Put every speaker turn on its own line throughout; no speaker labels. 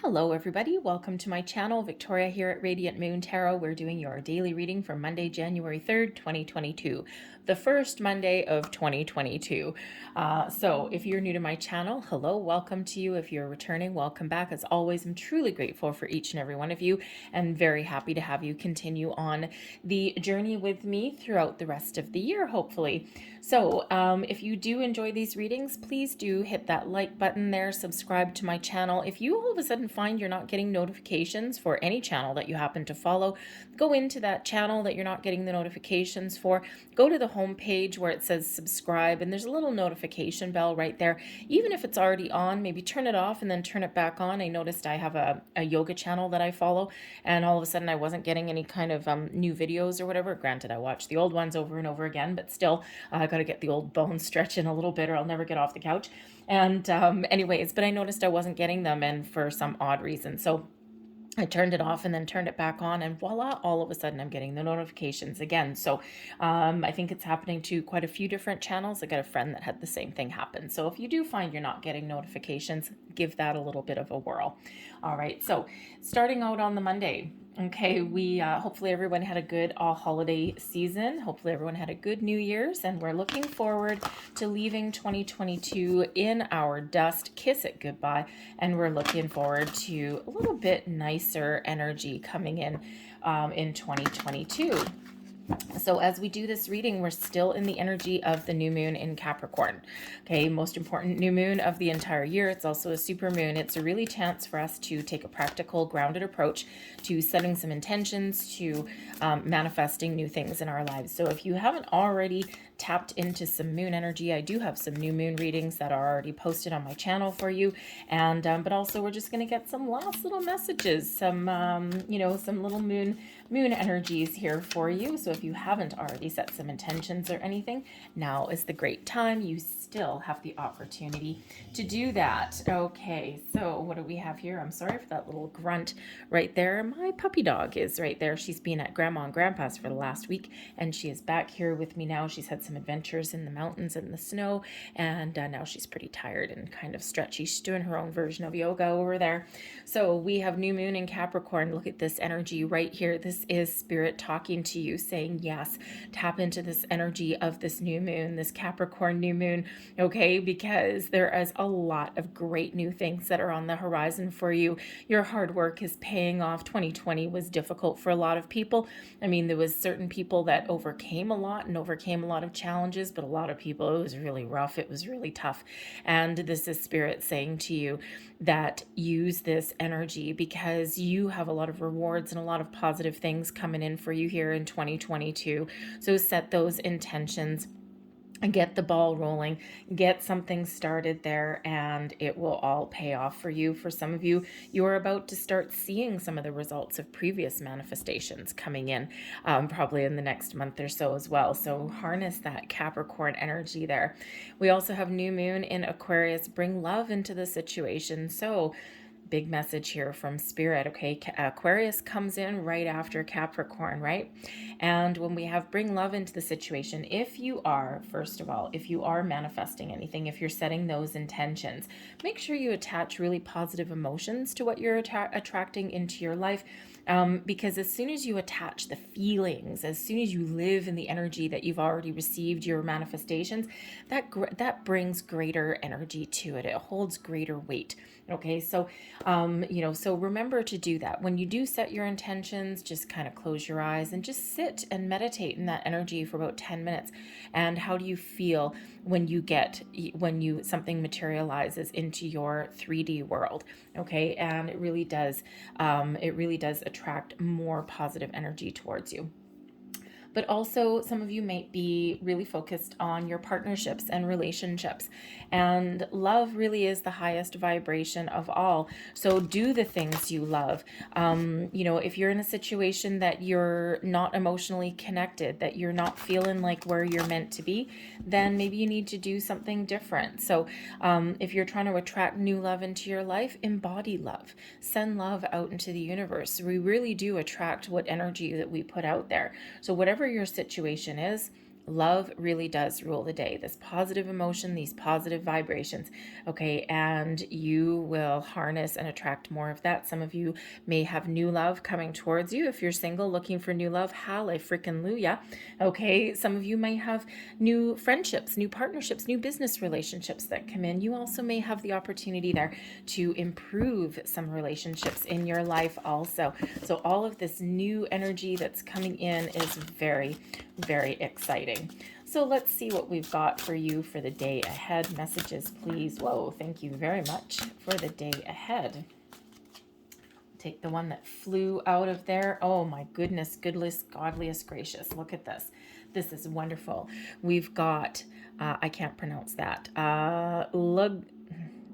Hello everybody, welcome to my channel. Victoria here at Radiant Moon Tarot. We're doing your daily reading for Monday, January 3rd, 2022, the first Monday of 2022. So if you're new to my channel, hello, welcome to you. If you're returning, welcome back. As always, I'm truly grateful for each and every one of you and very happy to have you continue on the journey with me throughout the rest of the year, hopefully. So if you do enjoy these readings, please do hit that like button there, subscribe to my channel. If you all of a sudden find you're not getting notifications for any channel that you happen to follow, go into that channel that you're not getting the notifications for, go to the home page where it says subscribe, and there's a little notification bell right there. Even if it's already on, maybe turn it off and then turn it back on. I noticed I have a yoga channel that I follow, and all of a sudden I wasn't getting any kind of new videos or whatever. Granted, I watch the old ones over and over again, but still, I got to get the old bones stretching a little bit or I'll never get off the couch. And anyways, but I noticed I wasn't getting them, and for some odd reason. So I turned it off and then turned it back on, and voila, all of a sudden I'm getting the notifications again. So I think it's happening to quite a few different channels. I got a friend that had the same thing happen. So if you do find you're not getting notifications, give that a little bit of a whirl. All right, so starting out on the Monday. Okay, we hopefully everyone had a good holiday season. Hopefully everyone had a good New Year's, and we're looking forward to leaving 2022 in our dust, kiss it goodbye, and we're looking forward to a little bit nicer energy coming in 2022. So as we do this reading, we're still in the energy of the new moon in Capricorn. Okay, most important new moon of the entire year. It's also a super moon. It's a really chance for us to take a practical, grounded approach to setting some intentions, to manifesting new things in our lives. So if you haven't already tapped into some moon energy, I do have some new moon readings that are already posted on my channel for you. And but also we're just going to get some last little messages, some some little moon energies here for you. So if you haven't already set some intentions or anything, now is the great time. You still have the opportunity to do that. Okay, so what do we have here? I'm sorry for that little grunt right there. My puppy dog is right there. She's been at Grandma and Grandpa's for the last week, and she is back here with me now. She's had some adventures in the mountains and the snow, and now she's pretty tired and kind of stretchy. She's doing her own version of yoga over there. So we have new moon in Capricorn. Look at this energy right here. This is spirit talking to you, saying yes, tap into this energy of this new moon, this Capricorn new moon, okay, because there is a lot of great new things that are on the horizon for you. Your hard work is paying off. 2020 was difficult for a lot of people. I mean, there was certain people that overcame a lot and overcame a lot of challenges, but a lot of people, it was really rough. It was really tough. And this is spirit saying to you that use this energy because you have a lot of rewards and a lot of positive things coming in for you here in 2022. So set those intentions and get the ball rolling, get something started there, and it will all pay off for you. For some of you, you're about to start seeing some of the results of previous manifestations coming in, probably in the next month or so as well. So harness that Capricorn energy there. We also have new moon in Aquarius. Bring love into the situation. So big message here from spirit. Okay, Aquarius comes in right after Capricorn, right? And when we have bring love into the situation, if you are, first of all, if you are manifesting anything, if you're setting those intentions, make sure you attach really positive emotions to what you're attracting into your life. Because as soon as you attach the feelings, as soon as you live in the energy that you've already received, your manifestations, that brings greater energy to it. It holds greater weight. Okay, so so remember to do that. When you do set your intentions, just kind of close your eyes and just sit and meditate in that energy for about 10 minutes. And how do you feel when something materializes into your 3D world? Okay, and it really does attract more positive energy towards you. But also some of you might be really focused on your partnerships and relationships, and love really is the highest vibration of all. So do the things you love. If you're in a situation that you're not emotionally connected, that you're not feeling like where you're meant to be, then maybe you need to do something different. So if you're trying to attract new love into your life, embody love, send love out into the universe. We really do attract what energy that we put out there. So whatever your situation is, Love really does rule the day. This positive emotion, these positive vibrations, okay? And you will harness and attract more of that. Some of you may have new love coming towards you. If you're single looking for new love, hallelujah, okay? Some of you may have new friendships, new partnerships, new business relationships that come in. You also may have the opportunity there to improve some relationships in your life also. So all of this new energy that's coming in is very, very exciting. So let's see what we've got for you for the day ahead. Messages, please. Whoa, thank you very much for the day ahead. Take the one that flew out of there. Oh my goodness, godliest gracious. Look at this. This is wonderful. We've got, I can't pronounce that.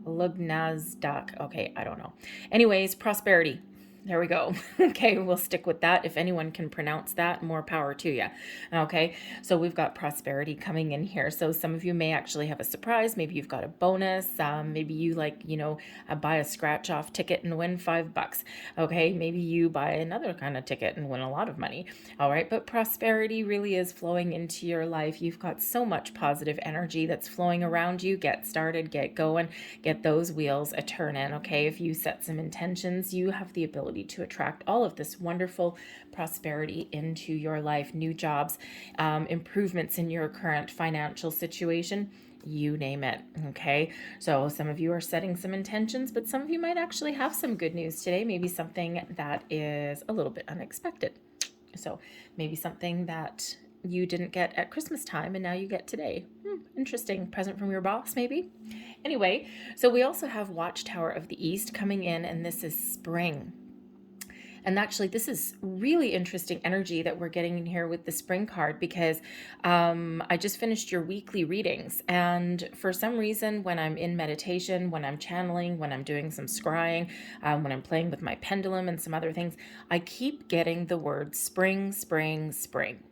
Lugnazdak. Okay, I don't know. Anyways, prosperity. There we go. Okay, we'll stick with that. If anyone can pronounce that, more power to you. Okay, so we've got prosperity coming in here. So some of you may actually have a surprise. Maybe you've got a bonus. Maybe you buy a scratch off ticket and win $5. Okay, maybe you buy another kind of ticket and win a lot of money. All right, but prosperity really is flowing into your life. You've got so much positive energy that's flowing around you. Get started, get going, get those wheels a turning. Okay, if you set some intentions, you have the ability to attract all of this wonderful prosperity into your life, new jobs, improvements in your current financial situation, you name it. Okay, so some of you are setting some intentions, but some of you might actually have some good news today, maybe something that is a little bit unexpected. So maybe something that you didn't get at Christmas time and now you get today. Interesting. Present from your boss, maybe. Anyway, so we also have Watchtower of the East coming in, and this is spring. And actually, this is really interesting energy that we're getting in here with the spring card, because I just finished your weekly readings. And for some reason, when I'm in meditation, when I'm channeling, when I'm doing some scrying, when I'm playing with my pendulum and some other things, I keep getting the word spring, spring, spring.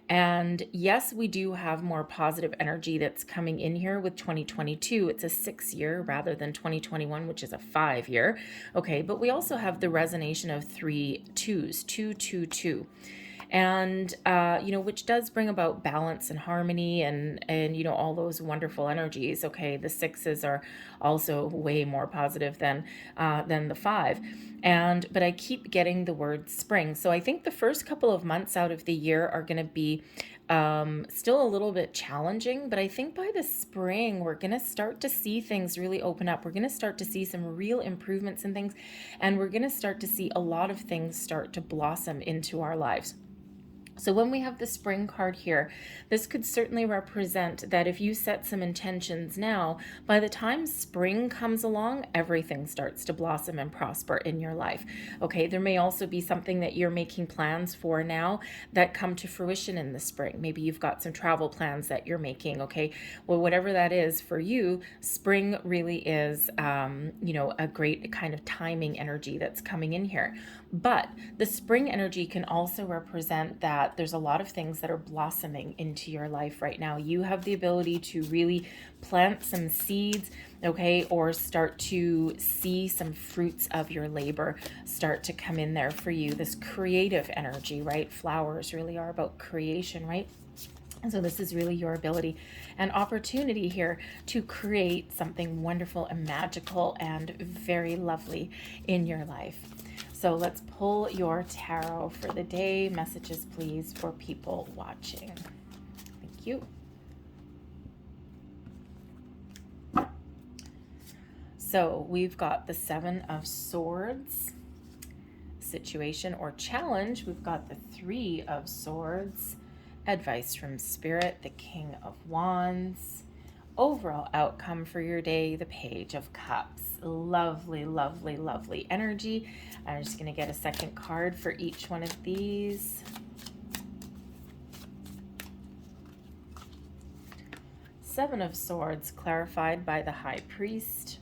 And yes, we do have more positive energy that's coming in here with 2022. It's a 6-year rather than 2021, which is a 5-year. Okay, but we also have the resonation of 3 2s, 2 2 2. And, which does bring about balance and harmony and all those wonderful energies. Okay, the 6s are also way more positive than the 5. But I keep getting the word spring. So I think the first couple of months out of the year are going to be still a little bit challenging, but I think by the spring, we're going to start to see things really open up. We're going to start to see some real improvements in things, and we're going to start to see a lot of things start to blossom into our lives. So when we have the spring card here, this could certainly represent that if you set some intentions now, by the time spring comes along, everything starts to blossom and prosper in your life. Okay, there may also be something that you're making plans for now that come to fruition in the spring. Maybe you've got some travel plans that you're making. Okay, well, whatever that is for you, spring really is, a great kind of timing energy that's coming in here. But the spring energy can also represent that there's a lot of things that are blossoming into your life right now. You have the ability to really plant some seeds, okay, or start to see some fruits of your labor start to come in there for you. This creative energy, right? Flowers really are about creation, right? And so this is really your ability and opportunity here to create something wonderful and magical and very lovely in your life. So let's pull your tarot for the day. Messages, please, for people watching. Thank you. So we've got the 7 of Swords, situation or challenge. We've got the 3 of Swords, advice from Spirit, the King of Wands, overall outcome for your day, the Page of Cups. Lovely, lovely, lovely energy. I'm just going to get a second card for each one of these. Seven of Swords clarified by the High Priest.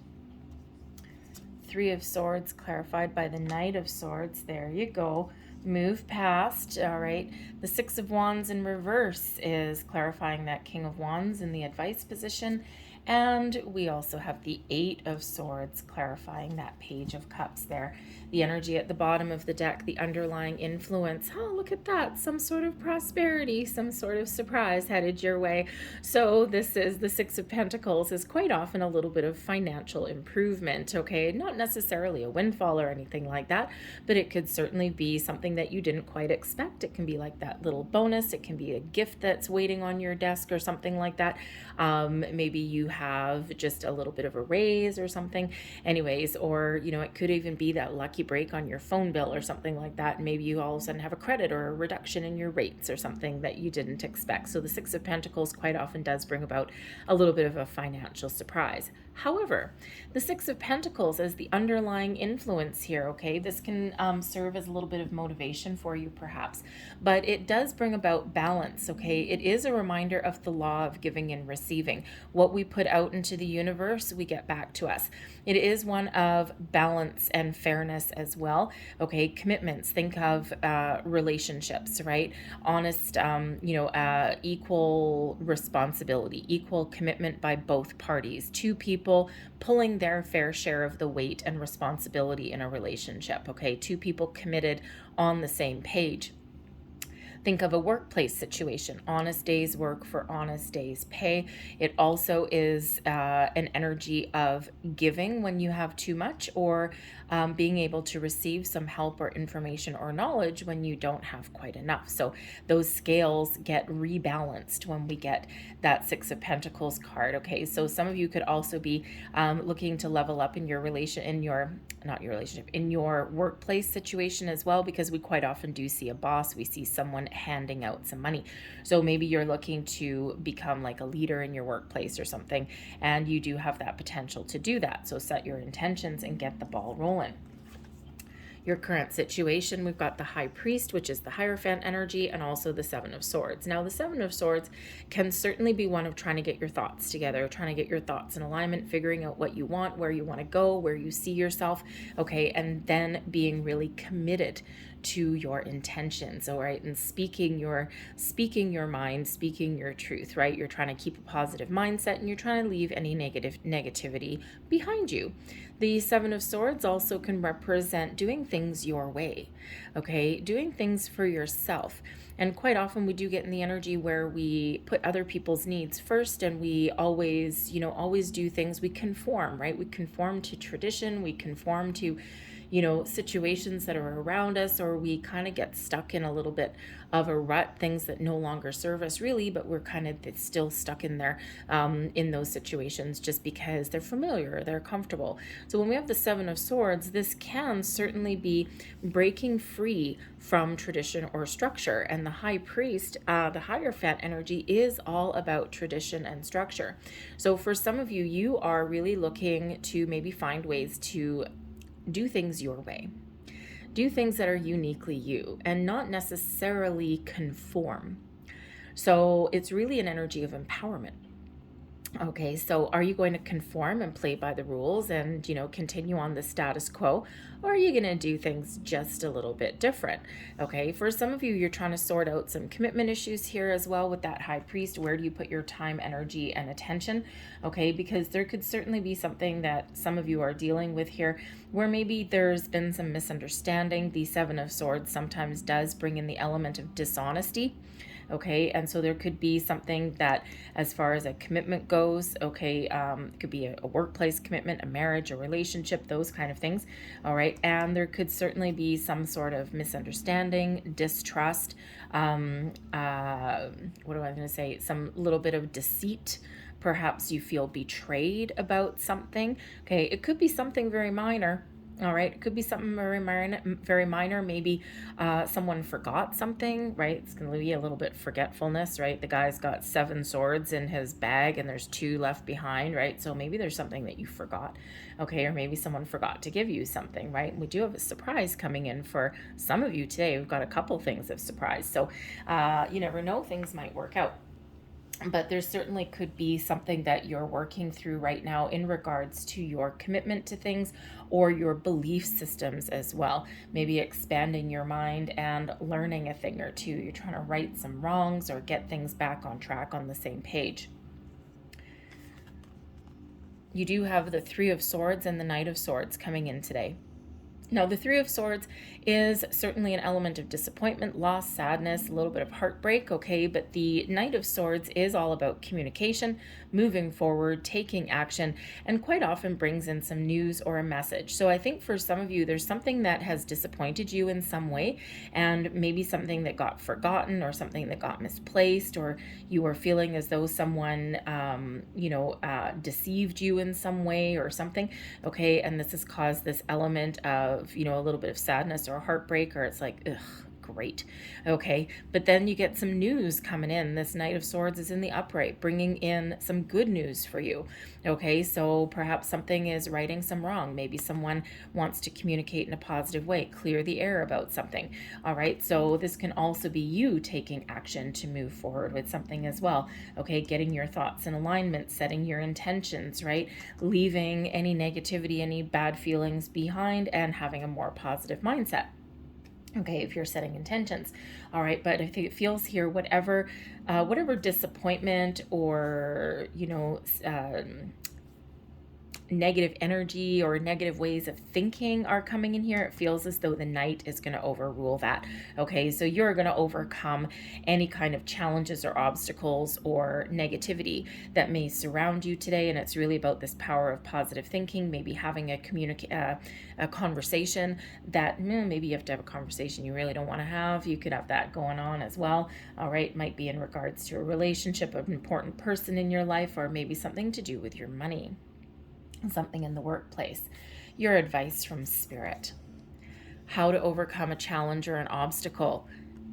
3 of Swords clarified by the Knight of Swords. There you go. Move past. All right. The 6 of Wands in reverse is clarifying that King of Wands in the advice position. And we also have the Eight of Swords, clarifying that Page of Cups there. The energy at the bottom of the deck, the underlying influence. Oh, look at that. Some sort of prosperity, some sort of surprise headed your way. So this is the Six of Pentacles, is quite often a little bit of financial improvement, okay? Not necessarily a windfall or anything like that, but it could certainly be something that you didn't quite expect. It can be like that little bonus. It can be a gift that's waiting on your desk or something like that. Maybe you have just a little bit of a raise or something. Anyways, or, you know, it could even be that lucky break on your phone bill or something like that. Maybe you all of a sudden have a credit or a reduction in your rates or something that you didn't expect. So the Six of Pentacles quite often does bring about a little bit of a financial surprise. However, the Six of Pentacles as the underlying influence here, okay, this can serve as a little bit of motivation for you perhaps, but it does bring about balance, okay? It is a reminder of the law of giving and receiving. What we put out into the universe, we get back to us. It is one of balance and fairness as well, okay? Commitments, think of relationships, right? Honest, equal responsibility, equal commitment by both parties, two people pulling their fair share of the weight and responsibility in a relationship, okay? Two people committed on the same page. Think of a workplace situation, honest day's work for honest day's pay. It also is an energy of giving when you have too much, or being able to receive some help or information or knowledge when you don't have quite enough. So those scales get rebalanced when we get that Six of Pentacles card. Okay, so some of you could also be looking to level up in your in your workplace situation as well, because we quite often do see a boss, we see someone handing out some money. So maybe you're looking to become like a leader in your workplace or something, and you do have that potential to do that. So set your intentions and get the ball rolling. Your current situation, we've got the High Priest, which is the Hierophant energy, and also the Seven of Swords. Now, the Seven of Swords can certainly be one of trying to get your thoughts together, trying to get your thoughts in alignment, figuring out what you want, where you want to go, where you see yourself, okay, and then being really committed to your intentions, all right, and speaking your mind, speaking your truth, right? You're trying to keep a positive mindset, and you're trying to leave any negativity behind you. The Seven of Swords also can represent doing things your way, okay, doing things for yourself. And quite often we do get in the energy where we put other people's needs first, and we always do things, we conform, right? We conform to tradition, we conform to situations that are around us, or we kind of get stuck in a little bit of a rut, things that no longer serve us really, but we're kind of still stuck in there in those situations just because they're familiar, they're comfortable. So when we have the Seven of Swords, this can certainly be breaking free from tradition or structure. And the High Priest, the Hierophant energy, is all about tradition and structure. So for some of you, you are really looking to maybe find ways to do things your way. Do things that are uniquely you and not necessarily conform. So it's really an energy of empowerment. Okay, so are you going to conform and play by the rules and, continue on the status quo? Or are you going to do things just a little bit different? Okay, for some of you, you're trying to sort out some commitment issues here as well with that High Priest. Where do you put your time, energy, and attention? Okay, because there could certainly be something that some of you are dealing with here where maybe there's been some misunderstanding. The Seven of Swords sometimes does bring in the element of dishonesty. Okay, and so there could be something that, as far as a commitment goes, okay, it could be a workplace commitment, a marriage, a relationship, those kind of things. All right, and there could certainly be some sort of misunderstanding, distrust, what am I going to say, some little bit of deceit. Perhaps you feel betrayed about something. Okay, it could be something very minor. All right, it could be something very minor. Maybe someone forgot something, right? It's going to be a little bit forgetfulness, right? The guy's got 7 swords in his bag and there's 2 left behind, right? So maybe there's something that you forgot, okay? Or maybe someone forgot to give you something, right? We do have a surprise coming in for some of you today. We've got a couple things of surprise. So you never know, things might work out. But there certainly could be something that you're working through right now in regards to your commitment to things or your belief systems as well. Maybe expanding your mind and learning a thing or two. You're trying to right some wrongs or get things back on track on the same page. you do have the Three of Swords and the Knight of Swords coming in today. Now, the Three of Swords is certainly an element of disappointment, loss, sadness, a little bit of heartbreak, okay? But the Knight of Swords is all about communication, moving forward, taking action, and quite often brings in some news or a message. So I think for some of you, there's something that has disappointed you in some way, and maybe something that got forgotten or something that got misplaced, or you were feeling as though someone, deceived you in some way or something, okay? And this has caused this element of, a little bit of sadness or heartbreak, or it's like, ugh, great. Okay. But then you get some news coming in. This Knight of Swords is in the upright, bringing in some good news for you. Okay. So perhaps something is righting some wrong. Maybe someone wants to communicate in a positive way, clear the air about something. All right. So this can also be you taking action to move forward with something as well. Okay. Getting your thoughts in alignment, setting your intentions, right? Leaving any negativity, any bad feelings behind, and having a more positive mindset. Okay, if you're setting intentions. All right, but I think it feels here, whatever disappointment or, negative energy or negative ways of thinking are coming in here, it feels as though the Knight is going to overrule that. Okay, so you're going to overcome any kind of challenges or obstacles or negativity that may surround you today, and it's really about this power of positive thinking, maybe having a conversation that maybe you have to have a conversation you really don't want to have. You could have that going on as well. All right, might be in regards to a relationship, an important person in your life, or maybe something to do with your money. Something in the workplace. Your advice from Spirit. How to overcome a challenge or an obstacle.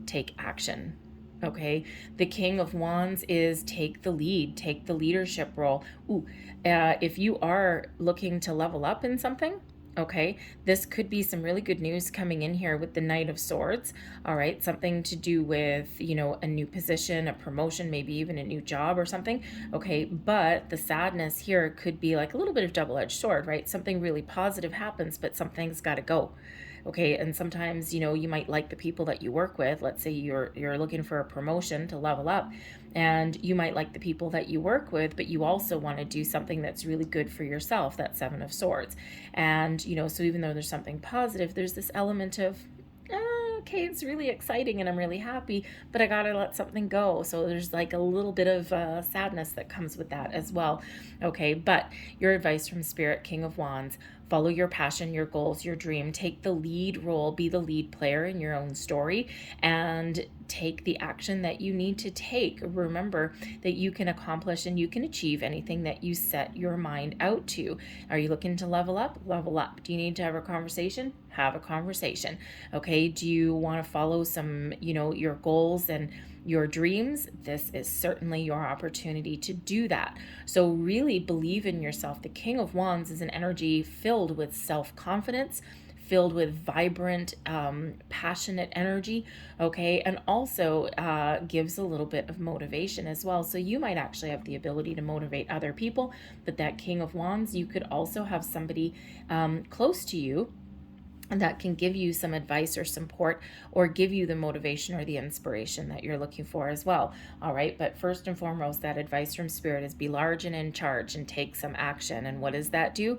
Take action. Okay. The King of Wands is take the lead, take the leadership role. If you are looking to level up in something, okay, this could be some really good news coming in here with the Knight of Swords. All right, something to do with, a new position, a promotion, maybe even a new job or something. Okay, but the sadness here could be like a little bit of double-edged sword, right? Something really positive happens, but something's got to go. Okay, and sometimes, you might like the people that you work with. Let's say you're looking for a promotion to level up, and you might like the people that you work with, but you also want to do something that's really good for yourself, that Seven of Swords. And, so even though there's something positive, there's this element of, okay, it's really exciting and I'm really happy, but I gotta let something go. So there's like a little bit of sadness that comes with that as well. Okay, but your advice from Spirit, King of Wands, follow your passion, your goals, your dream, take the lead role, be the lead player in your own story, and take the action that you need to take. Remember that you can accomplish and you can achieve anything that you set your mind out to. Are you looking to level up? Level up. Do you need to have a conversation? Have a conversation. Okay, do you want to follow some, your goals and your dreams? This is certainly your opportunity to do that. So really believe in yourself. The King of Wands is an energy filled with self-confidence, filled with vibrant, passionate energy, okay, and also gives a little bit of motivation as well. So you might actually have the ability to motivate other people, but that King of Wands, you could also have somebody close to you that can give you some advice or support or give you the motivation or the inspiration that you're looking for as well. All right. But first and foremost, that advice from Spirit is be large and in charge and take some action. And what does that do?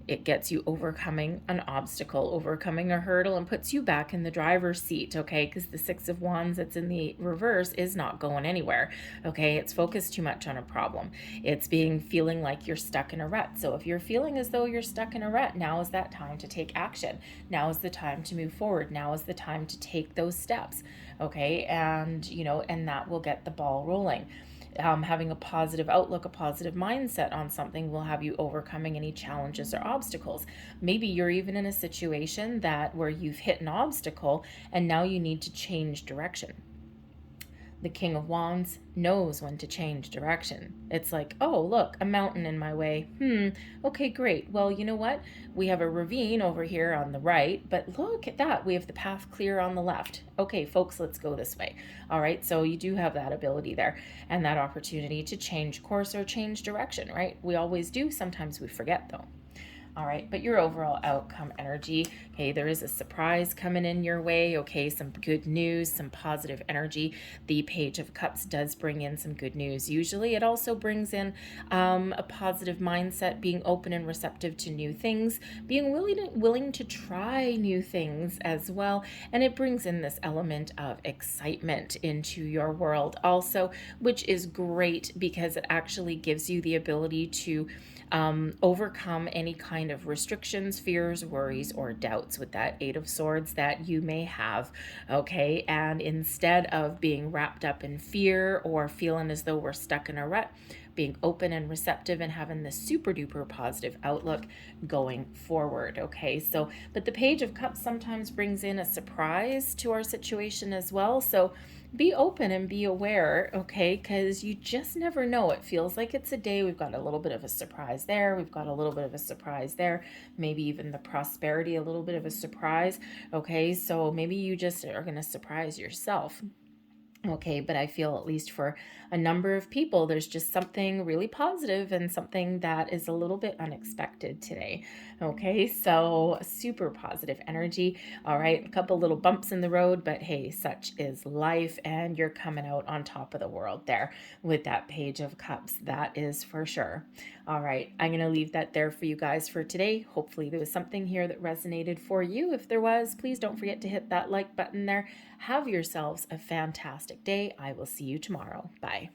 It gets you overcoming an obstacle, overcoming a hurdle, and puts you back in the driver's seat, okay? Because the Six of Wands that's in the reverse is not going anywhere, okay? It's focused too much on a problem. It's feeling like you're stuck in a rut. So if you're feeling as though you're stuck in a rut, now is that time to take action. Now is the time to move forward. Now is the time to take those steps, okay? And, and that will get the ball rolling. Having a positive outlook, a positive mindset on something will have you overcoming any challenges or obstacles. Maybe you're even in a situation where you've hit an obstacle and now you need to change direction. The King of Wands knows when to change direction. It's like, oh, look, a mountain in my way. Okay, great. Well, you know what? We have a ravine over here on the right, but look at that. We have the path clear on the left. Okay, folks, let's go this way. All right, so you do have that ability there and that opportunity to change course or change direction, right? We always do. Sometimes we forget, though. All right, but your overall outcome energy, okay, there is a surprise coming in your way, okay, some good news, some positive energy. The Page of Cups does bring in some good news. Usually it also brings in a positive mindset, being open and receptive to new things, being willing to try new things as well. And it brings in this element of excitement into your world also, which is great because it actually gives you the ability to overcome any kind of restrictions, fears, worries, or doubts with that Eight of Swords that you may have, okay? And instead of being wrapped up in fear or feeling as though we're stuck in a rut, being open and receptive and having this super duper positive outlook going forward, okay? So, but the Page of Cups sometimes brings in a surprise to our situation as well. So be open and be aware, okay? Because you just never know. It feels like it's a day. We've got a little bit of a surprise there. We've got a little bit of a surprise there. Maybe even the prosperity, a little bit of a surprise, okay? So maybe you just are going to surprise yourself. Okay, but I feel at least for a number of people, there's just something really positive and something that is a little bit unexpected today. Okay, so super positive energy. All right, a couple little bumps in the road, but hey, such is life, and you're coming out on top of the world there with that Page of Cups. That is for sure. All right, I'm going to leave that there for you guys for today. Hopefully there was something here that resonated for you. If there was, please don't forget to hit that like button there. Have yourselves a fantastic day. I will see you tomorrow. Bye.